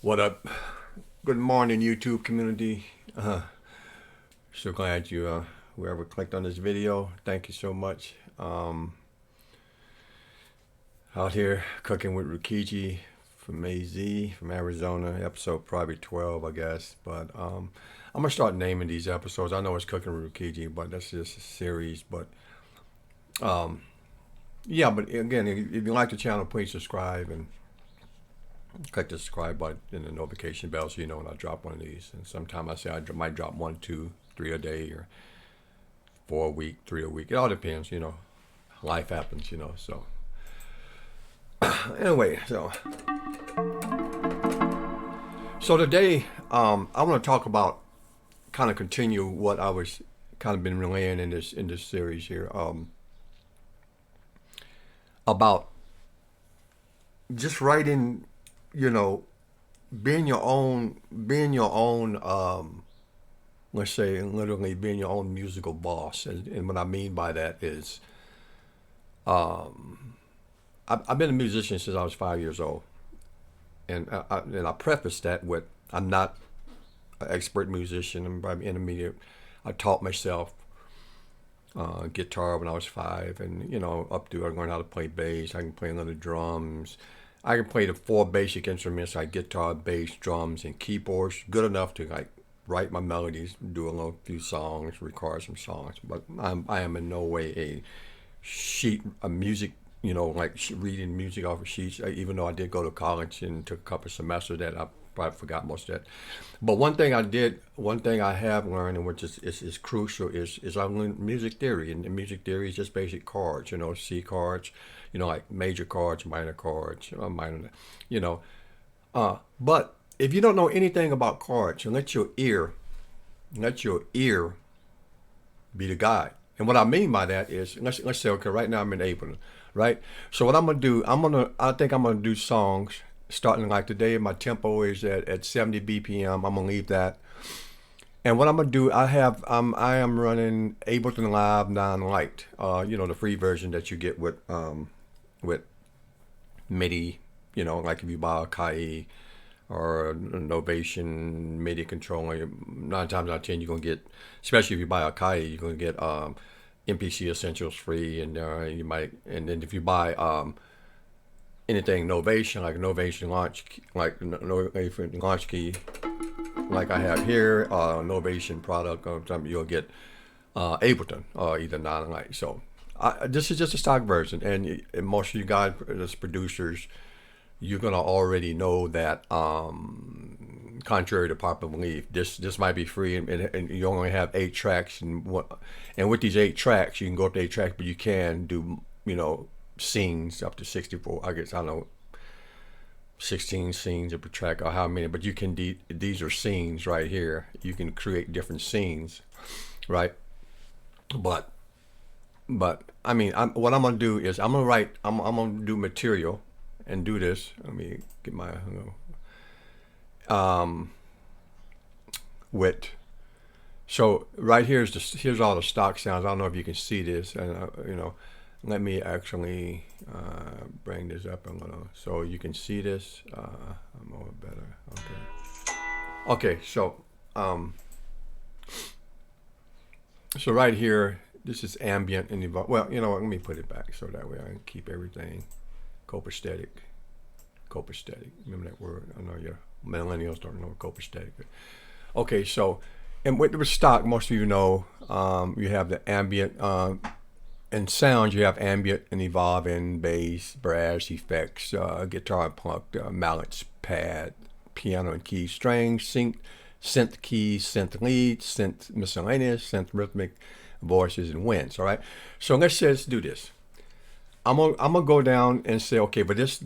What up? Good morning, YouTube community. So glad you whoever clicked on this video. Thank you so much. Out here cooking with ReKeJe from AZ, from Arizona. Episode probably 12, I guess. But I'm gonna start naming these episodes. I know it's cooking with ReKeJe, but that's just a series. But yeah, but again, if you like the channel, please subscribe and click the subscribe button and the notification bell so you know when I drop one of these. And sometimes I say I might drop one, two, three a day, or 4 a week, 3 a week. It all depends, Life happens. So anyway, so today I want to talk about, kind of continue what I was kind of been relaying in this series here, about just writing, you know, being your own let's say literally being your own musical boss. And what I mean by that is I've been a musician since I was 5 years old. And I preface that with, I'm not an expert musician. I'm probably intermediate. I taught myself guitar when I was 5, and up to I learned how to play bass. I can play a little drums. I can play the four basic instruments like guitar, bass, drums, and keyboards, good enough to like write my melodies, do a little few songs, record some songs. But I am in no way a music, like reading music off of sheets. Even though I did go to college and took a couple of semesters, that I probably forgot most of that. But one thing I have learned, and which is crucial, is I learned music theory. And music theory is just basic chords, C chords, like major chords, minor chords, minor, you know. But if you don't know anything about chords, and let your ear be the guide. And what I mean by that is, let's say, okay, right now I'm in Ableton, right? So what I'm gonna do, I think I'm gonna do songs starting like today. My tempo is at 70 BPM. I'm gonna leave that. And what I'm gonna do, I am running Ableton Live 9 Lite, the free version that you get with MIDI, like if you buy a KI or a Novation MIDI controller, 9 times out of 10 you're gonna get, especially if you buy a KI, you're gonna get MPC Essentials free, and and then if you buy anything Novation, like Novation Launch, like Novation Launch Key, like I have here, Novation product, you'll get Ableton, either 9 Lite. So this is just a stock version, and most of you guys, as producers, you're gonna already know that. Contrary to popular belief, this might be free, and you only have 8 tracks, and with these 8 tracks, you can go up to 8 tracks, but you can do scenes up to 64. I guess I don't know, 16 scenes per track or how many, but you can these are scenes right here. You can create different scenes, right? But I mean, what I'm gonna do is I'm gonna do material and do this. Let me get my with. So right here's all the stock sounds. I don't know if you can see this, and let me actually bring this up so you can see this. I'm a little better. Okay. So right here, this is ambient and evolve. Well, let me put it back so that way I can keep everything copacetic. Copacetic. Remember that word? I know your millennials don't know what copacetic is. Okay, so, and with stock, most of you know, you have the ambient, and sounds, you have ambient and evolving, bass, brass, effects, guitar and plucked, mallets, pad, piano and keys, strings, synth keys, synth leads, synth miscellaneous, synth rhythmic, voices, and winds. All right. So let's do this. I'm gonna go down and say, okay, but this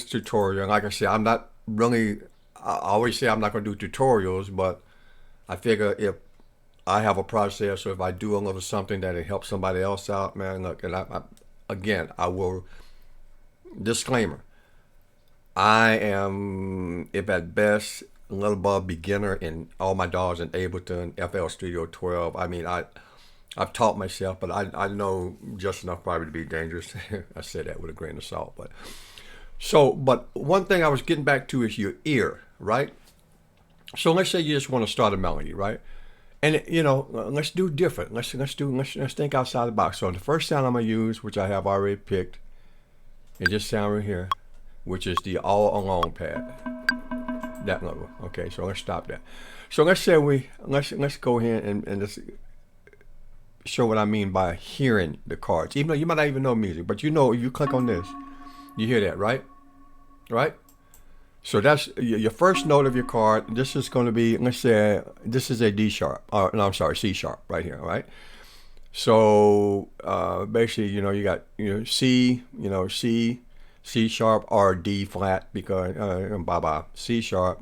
tutorial, like I said, I'm not really. I always say I'm not gonna do tutorials, but I figure if I have a process, or if I do a little something that it helps somebody else out, man, look, and I will, disclaimer, I am, if at best, a little above beginner in all my dollars in Ableton, FL Studio 12. I mean, I've taught myself, but I know just enough probably to be dangerous. I say that with a grain of salt, but So, but one thing I was getting back to is your ear, right? So let's say you just want to start a melody, right? And you know, let's do different. Let's think outside the box. So the first sound I'm gonna use, which I have already picked, is this sound right here, which is the all along pad. That level. Okay, so let's stop that. So let's say let's go ahead and let's show what I mean by hearing the chords. Even though you might not even know music, but you know if you click on this, you hear that, right? Right? So that's your first note of your chord. This is going to be, let's say, this is a D sharp. No, I'm sorry, C sharp right here, all right? So basically, you know, you got C, C sharp or D flat because C sharp.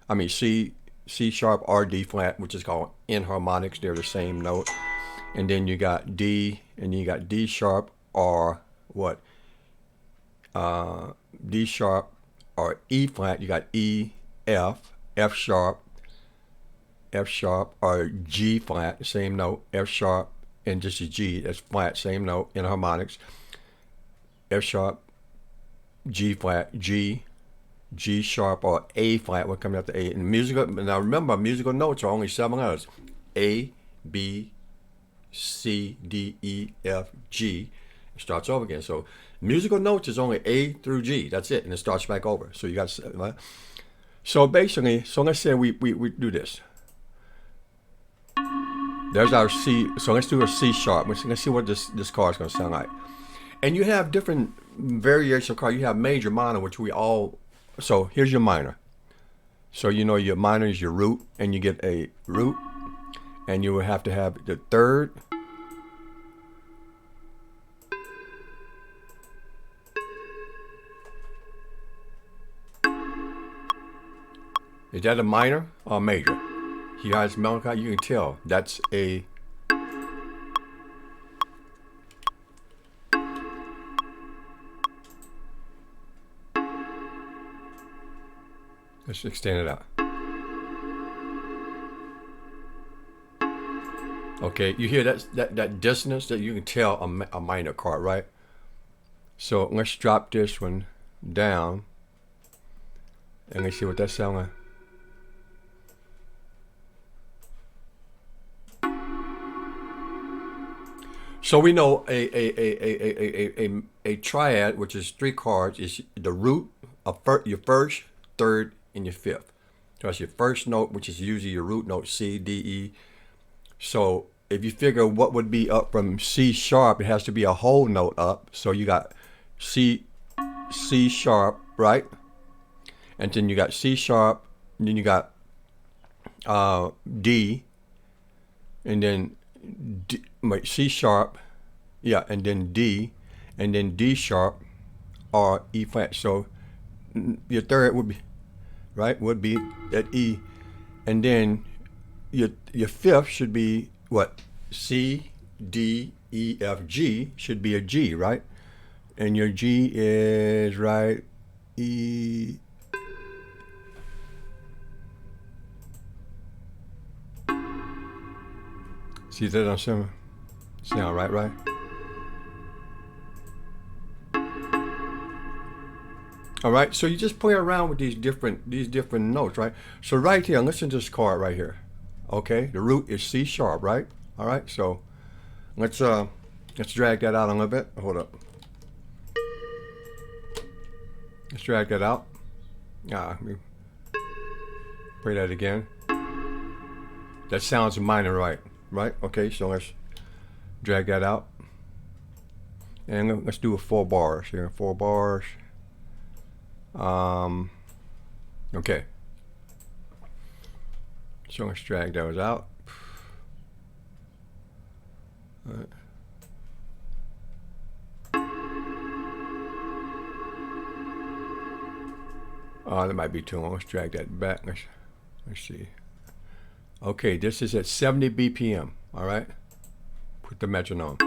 I mean C sharp or D flat, which is called enharmonics. They're the same note. And then you got D, and you got D sharp or what? D sharp or E flat. You got E, F sharp, or G flat, same note. F sharp and just a G, that's flat, same note in harmonics. F sharp, G flat, G sharp, or A flat will come after A. And musical, now remember, musical notes are only 7 letters: A, B, C, D, E, F, G. It starts over again. So musical notes is only A through G. That's it, and it starts back over. So you got so basically, so let's say we do this. There's our C. So let's do a C sharp. Let's see what this chord is going to sound like. And you have different variations of chord. You have major, minor, which we all. So here's your minor. So you know your minor is your root, and you get a root, and you will have to have the third. Is that a minor or major? He has melancholy. You can tell that's a. Let's extend it out. Okay, you hear that dissonance that you can tell a minor chord, right? So let's drop this one down, and let's see what that sounds like. So we know a triad, which is 3 chords, is the root of your first, third, and your fifth. So that's your first note, which is usually your root note, C, D, E. So if you figure what would be up from C sharp, it has to be a whole note up. So you got C sharp, right? And then you got C sharp, and then you got D, and then D, C sharp, yeah, and then D sharp or E flat. So your third would be, right, would be at E, and then your fifth should be what? C, D, E, F, G should be a G, right? And your G is right E. See that on some sound right? All right, so you just play around with these different notes, right? So right here, listen to this chord right here. Okay, the root is C sharp, right? All right, so let's drag that out a little bit. Hold up. Let's drag that out. Let me play that again. That sounds minor, right? Right? Okay, so let's drag that out. And let's do a 4 bars here. 4 bars. Okay. So let's drag those out. All right. Oh, that might be too long. Let's drag that back. Let's see. Okay, this is at 70 BPM. All right. Put the metronome.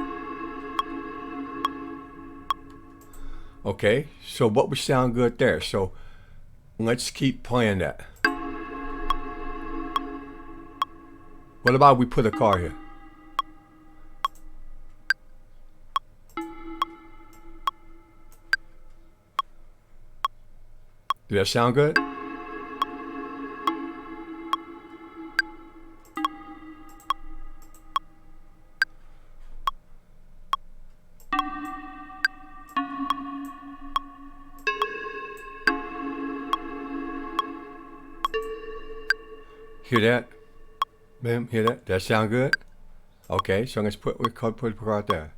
Okay, so what would sound good there? So let's keep playing that. What about we put a car here? Did that sound good? Hear that? Bam, hear that? That sound good? Okay, so let's put it right there.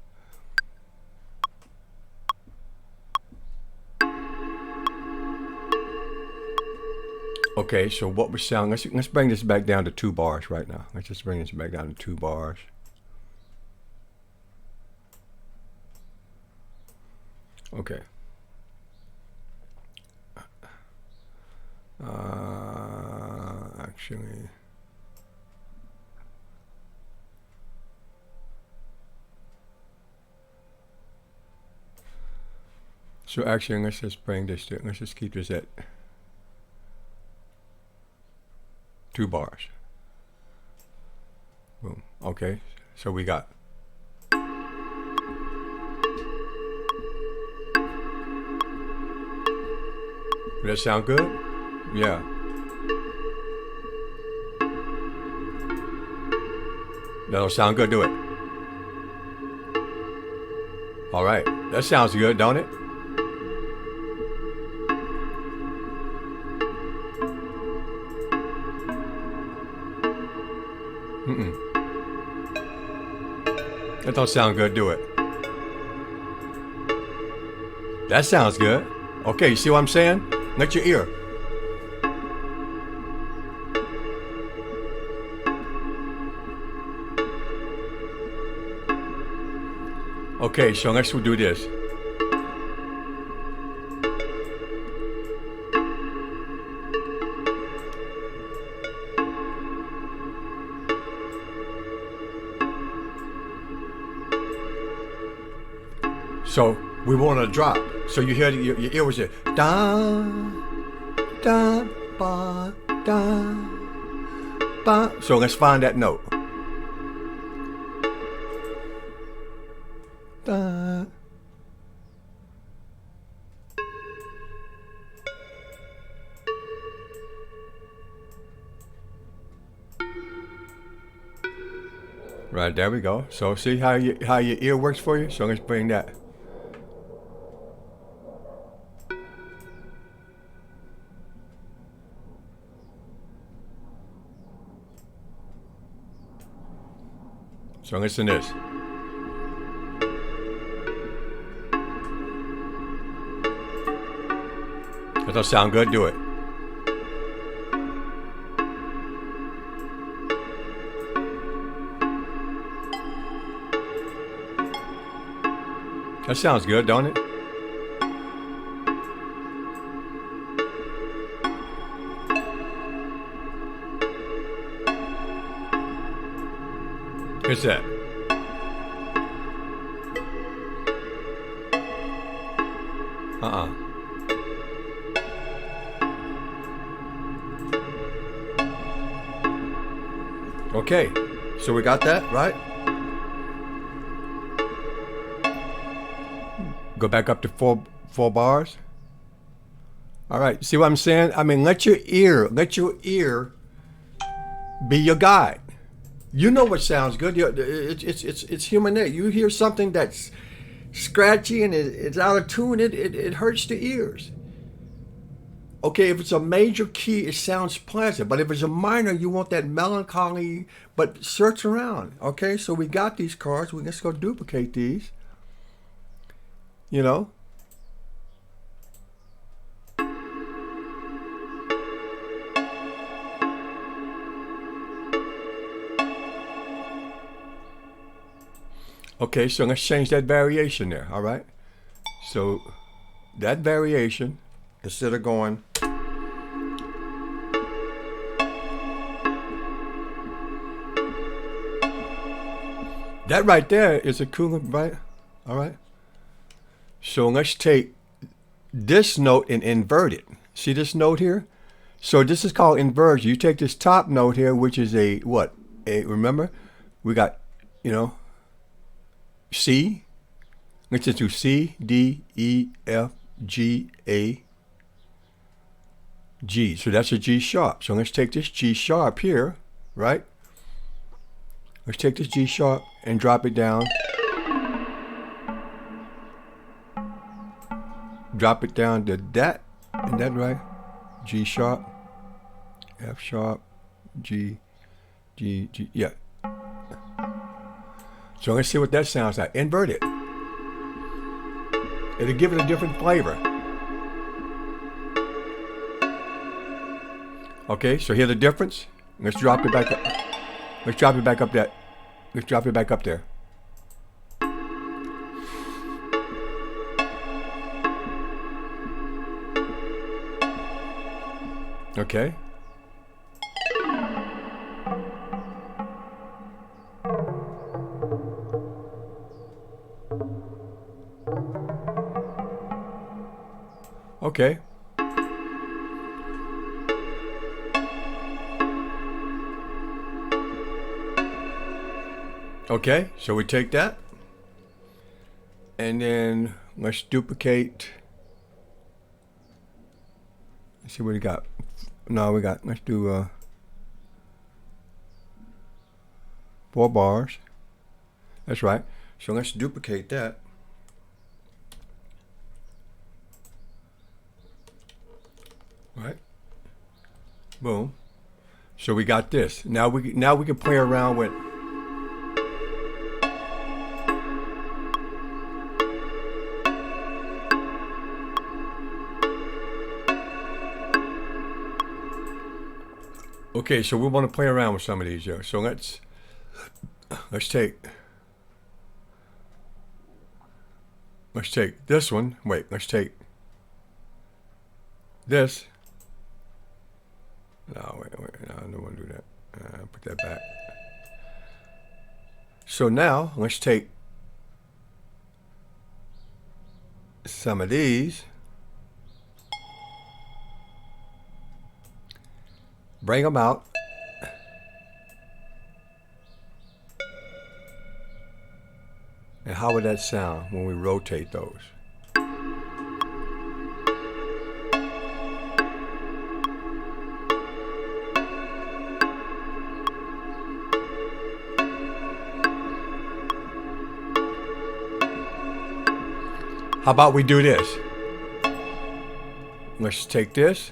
Okay, so what we're sounding, let's bring this back down to 2 bars right now. Let's just bring this back down to 2 bars. Okay. Actually, let's just bring this to, let's just keep this at 2 bars. Boom. Okay, so we got. Does that sound good? Yeah. That'll sound good, do it. All right, that sounds good, don't it? That don't sound good, do it? That sounds good. Okay, you see what I'm saying? Let your ear. Okay, so next we'll do this. So we want to drop. So you hear your ear was there. Da, da, ba, da, ba. So let's find that note. Da. Right, there we go. So see how your ear works for you? So let's bring that. So listen to this. That don't sound good, do it. That sounds good, don't it? What's that? Okay, so we got that, right? Go back up to four bars. All right, see what I'm saying? I mean, let your ear be your guide. You know what sounds good. It's human nature. You hear something that's scratchy and it's out of tune, it hurts the ears. Okay, if it's a major key, it sounds pleasant. But if it's a minor, you want that melancholy. But search around. Okay, so we got these cards. Let's go duplicate these. You know. Okay, so let's change that variation there. All right. So that variation, instead of going that right there is a coolant, right? All right. So let's take this note and invert it. See this note here? So this is called inversion. You take this top note here, which is a what? Remember, we got, C. Let's just do C, D, E, F, G, A. G. So that's a G sharp. So let's take this G sharp here, right? Let's take this G sharp and drop it down. Drop it down to that. Is that right? G sharp, F sharp, G, G, G. Yeah. So let's see what that sounds like. Invert it. It'll give it a different flavor. Okay, so hear the difference? Let's drop it back up. Let's drop it back up that. Let's drop it back up there. Okay. Okay. Okay, so we take that and then let's duplicate. Let's see what we got. No, we got, let's do 4 bars. That's right. So let's duplicate that. Right. Boom. So we got this. Now we can play around with. Okay, so we want to play around with some of these here. So let's take this one. Wait, let's take this. No, wait, no, I don't want to do that. Put that back. So now let's take some of these. Bring them out. And how would that sound when we rotate those? How about we do this? Let's take this.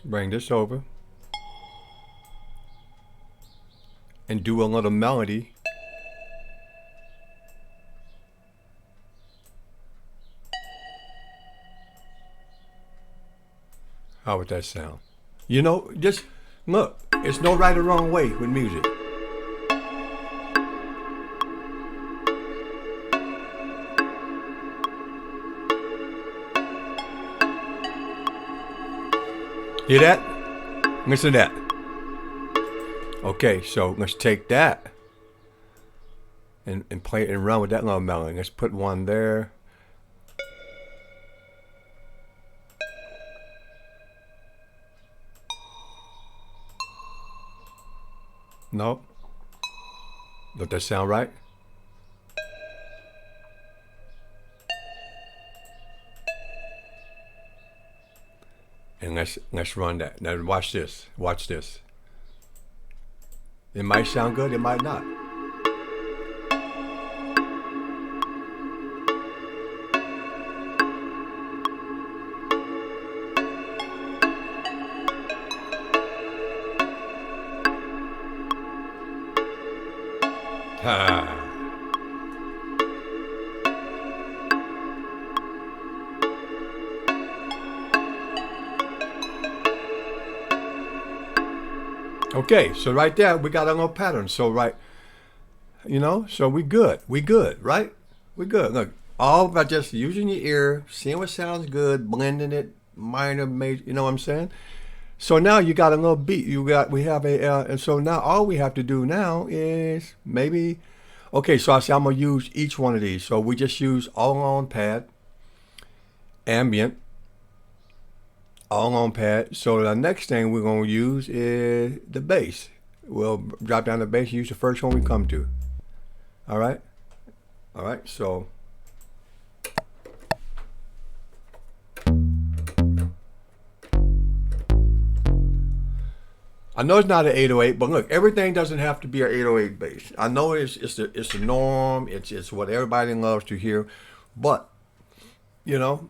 Bring this over and do a little melody. How would that sound? You know, just look, it's no right or wrong way with music. Hear that? Listen to that. Okay, so let's take that and play it and run with that little melody. Let's put one there. No? Does that sound right? And let's run that. Now watch this. Watch this. It might sound good, it might not. Ha. Okay, so right there we got a little pattern. So right, you know, so we good, right? We good. Look, all by just using your ear, seeing what sounds good, blending it, minor, major. You know what I'm saying? So now you got a little beat. We have a, and so now all we have to do now is maybe, okay. So I say I'm gonna use each one of these. So we just use all on pad, ambient. All on pad. So the next thing we're going to use is the bass. We'll drop down the bass and use the first one we come to. All right? All right, so I know it's not an 808, but look, everything doesn't have to be an 808 bass. I know it's the norm. It's what everybody loves to hear, but you know,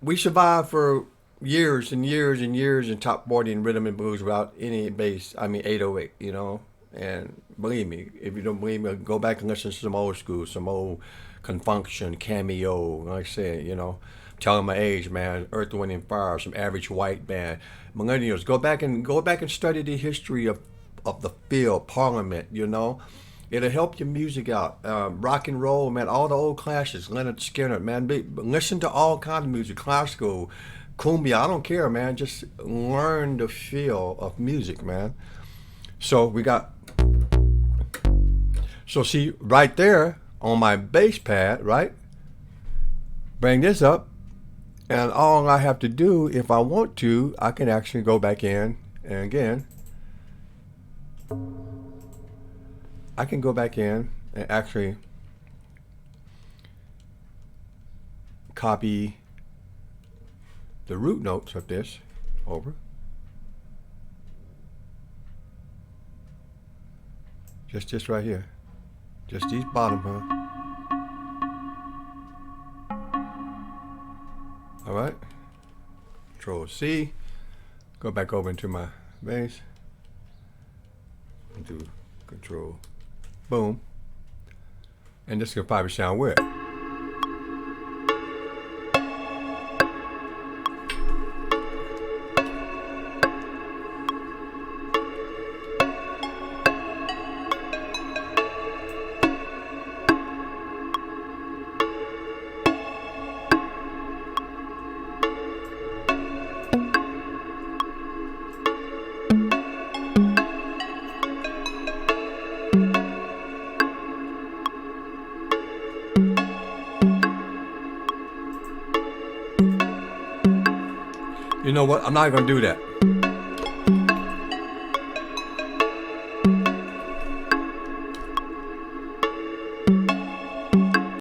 we survived for years and years and years in top 40 and rhythm and blues without any bass. I mean 808. You know, and believe me, if you don't believe me, go back and listen to some old school, some old Confunction, Cameo. Like I said, you know, telling my age, man. Earth, Wind and Fire, some Average White Band, Millennials. Go back and study the history of the field, Parliament. You know, it'll help your music out. Rock and roll, man. All the old classics, Leonard Skinner, man. Listen to all kinds of music, classical, cumbia. I don't care, man. Just learn the feel of music, man. So we got. So see right there on my bass pad, right? Bring this up, and all I have to do, if I want to, I can actually go back in, and again, I can go back in and actually copy the root notes of this over. Just this right here. Just these bottom, huh? All right. Control C. Go back over into my bass. And do Control Boom. And this can probably sound weird. You know what? I'm not going to do that.